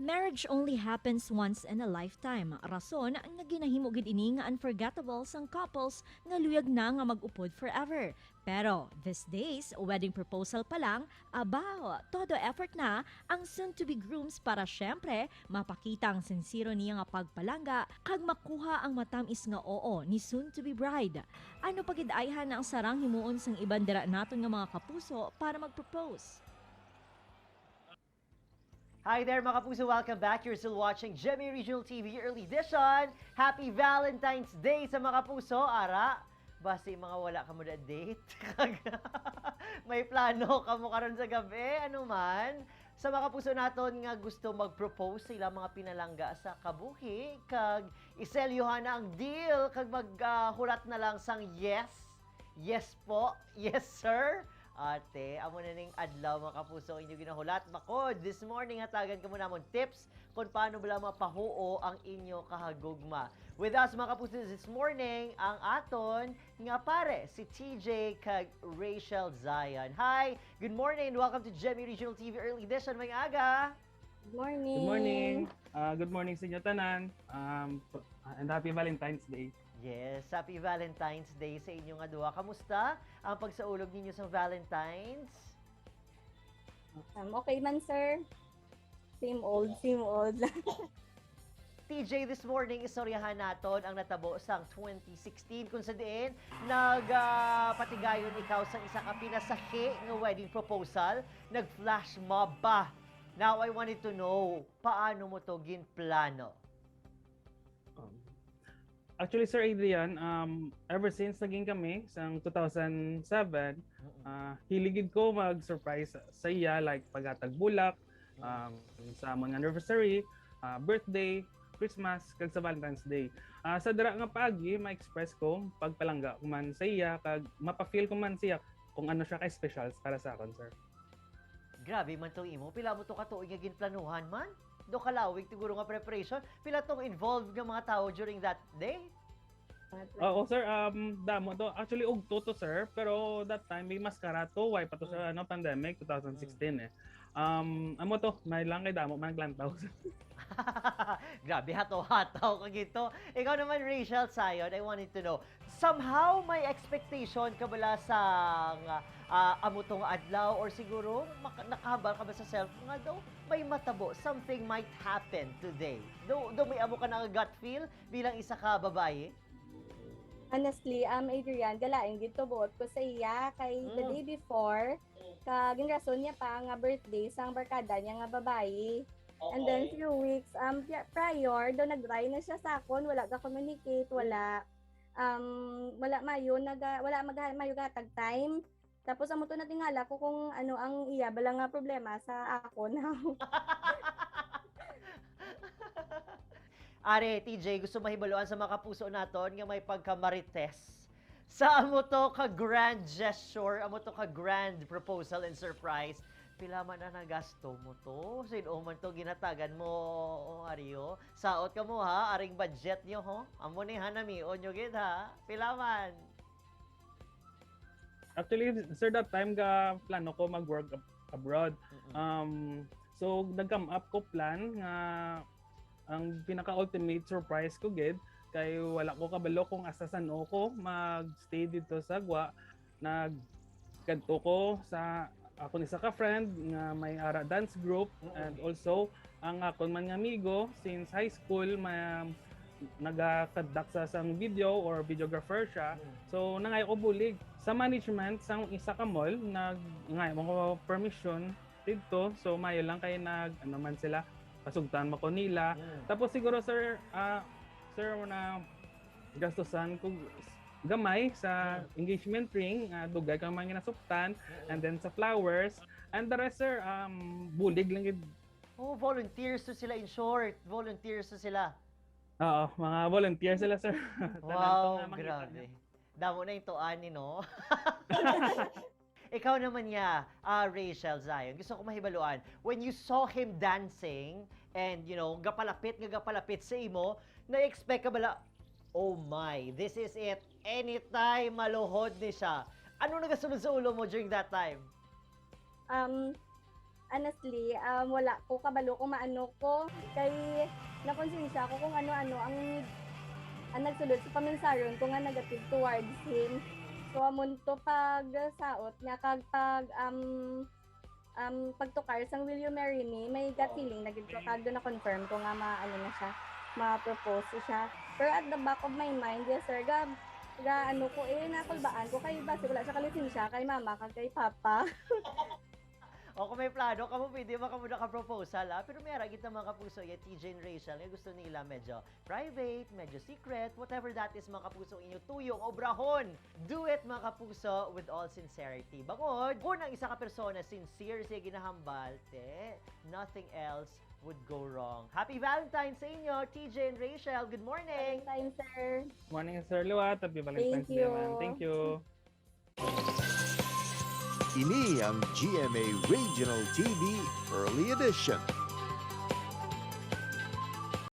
Marriage only happens once in a lifetime. Rason nga ginahimo gid ini nga unforgettable sang couples nga luyag na nga mag-upod forever. Pero these days, wedding proposal pa lang, abaw, todo effort na ang soon-to-be grooms para syempre mapakita ang sincero niya nga pagpalangga kag makuha ang matamis nga oo ni soon-to-be bride. Ano pagid-ayhan na ang sarang himuon sang iban dira naton nga mga kapuso para mag-propose? Hi there mga kapuso, welcome back. You're still watching Gemmy Regional TV Early Edition. Happy Valentine's Day sa mga kapuso. Ara, basta mga wala ka mo na date. May plano ka mo karon sa gabi, ano man. Sa mga kapuso naton nga gusto mag-propose sa ilang mga pinalangga sa kabuhi, kag iselyuhan na ang deal, kag maghulat na lang sang yes. Yes po, yes sir. Ate, amo na ning adlaw mga kapuso inyo ginahulat. Makod, this morning hatagan ka mo namon tips kung paano bala mapahuo ang inyo kahagugma. With us mga kapuso this morning, ang aton nga pare, si TJ kag Rachel Zion. Hi, good morning and welcome to Gemmy Regional TV Early Edition. May aga! Good morning. Good morning. Good morning sa inyo tanan. And happy Valentine's Day. Yes, happy Valentine's Day sa inyo nga duha. Kamusta ang pagsaulog ninyo sa Valentine's? Okay man, sir. Same old, same old. TJ, this morning, istoryahan naton ang natabo sang 2016 kung sa diin nagpatigayon ikaw sa isa ka pinasahi nga wedding proposal, nag-flash mob pa. Now, I wanted to know, paano mo to ginplano? Actually, Sir Adrian, ever since naging kami sang 2007, hiligid ko mag-surprise sa iya, like paghatag bulak, sa among anniversary, birthday, Christmas, kag sa Valentine's Day. Sa dira nga paagi, ma-express ko pagpalangga ko man sa iya, kag mapa-feel ko man siya kung ano siya ka-special para sa akon, sir. Grabe man tong imo. Pila mo to katuig nga ginplanuhan man? Do kalawig siguro nga preparation. Pila tong involved nga mga tao during that day? Oo, sir. Damo to. Actually, ugto to, sir. Pero that time, may maskara to. Why pa to sa pandemic, 2016 eh. Amo to, may lang kay damo, managlantaw. Grabe, hataw-hataw ka gito. Ikaw naman, Rachel Zion, I wanted to know, somehow may expectation ka bala sa amo tong adlaw or siguro nakahabal ka ba sa self nga daw may matabo, something might happen today. Do may amo ka na gut feel bilang isa ka babae? Honestly, Adrian, galaing gito buot ko sa iya kay the day before, kaging rason niya pa nga birthday sang barkada niya nga babae. And then few weeks prior, do nag-try na siya sa akon, wala ka communicate, wala mayo mayo gatag time. Tapos amo to natingala ko kung ano ang iya bala nga problema sa akon. Are, TJ, gusto mahibaluan sa mga kapuso naton nga may pagkamarites. Sa amo to ka grand gesture, amo to ka grand proposal and surprise, pila man na nagasto mo to? Sino man to ginatagan mo, Ario? Saot ka mo ha, aring budget nyo ho. Amo ni hanamion nyo gid ha. Pila man. Actually, sir, that time ga plano ko mag-work abroad. So, nag-come up ko plan nga ang pinaka-ultimate surprise ko gid kay wala ko kabalo kung asa sano ko mag-stay dito sa Gwa. Nagkanto ko sa ako ni sa ka-friend nga may ara dance group and also ang akon man nga amigo since high school naga-conduct sa sang video or videographer siya. So nangay ko bulig sa management sang isa ka mall nangay mo ko permission dito. So mayo lang kay ano man sila pasugtan mo ko nila. Tapos siguro sir na gastusan ko gamay sa engagement ring, dugay kang mga nasuptan and then sa flowers and the rest sir bulig lang gid. Oh, volunteers to sila in short. Volunteers to sila. Oo, mga volunteer sila sir. Wow, grabe. Damo na yung tuan ni no. Ikaw naman niya, Rachel Zion, gusto ko mahibaluan. When you saw him dancing and, you know, gapalapit sa imo, na-expect ka bala, oh my, this is it. Anytime maluhod ni siya. Ano nagasunod sa ulo mo during that time? honestly, wala ko kabalo kung maano ko. Kay nakonsensya ko kung ano-ano ang nagsulod sa paminsaron ko nga negative towards him. So amon to pag saot niya kag pagtukar sang Will You Marry Me, may gut feeling na gid ko kag do na confirm ko nga maano na siya, ma-propose siya. Pero at the back of my mind, yes sir, ano ko nakulbaan ko kay base wala siya kalisensya kay mama kag kay papa. O kung may plano ka mo, pwede makamuda ka proposal, ha? Pero may aragit na mga kapuso, yung TJ and Rachel, nga gusto nila medyo private, medyo secret, whatever that is, mga kapuso, inyo tuyong o brahon. Do it, mga kapuso, with all sincerity. Bangod, kung ang isa ka persona sincere siya ginahambal, nothing else would go wrong. Happy Valentine's sa inyo, TJ and Rachel. Good morning! Time sir. Morning, Sir Luat. Happy Valentine's Day, you. man. Thank you. Ini ang GMA Regional TV Early Edition.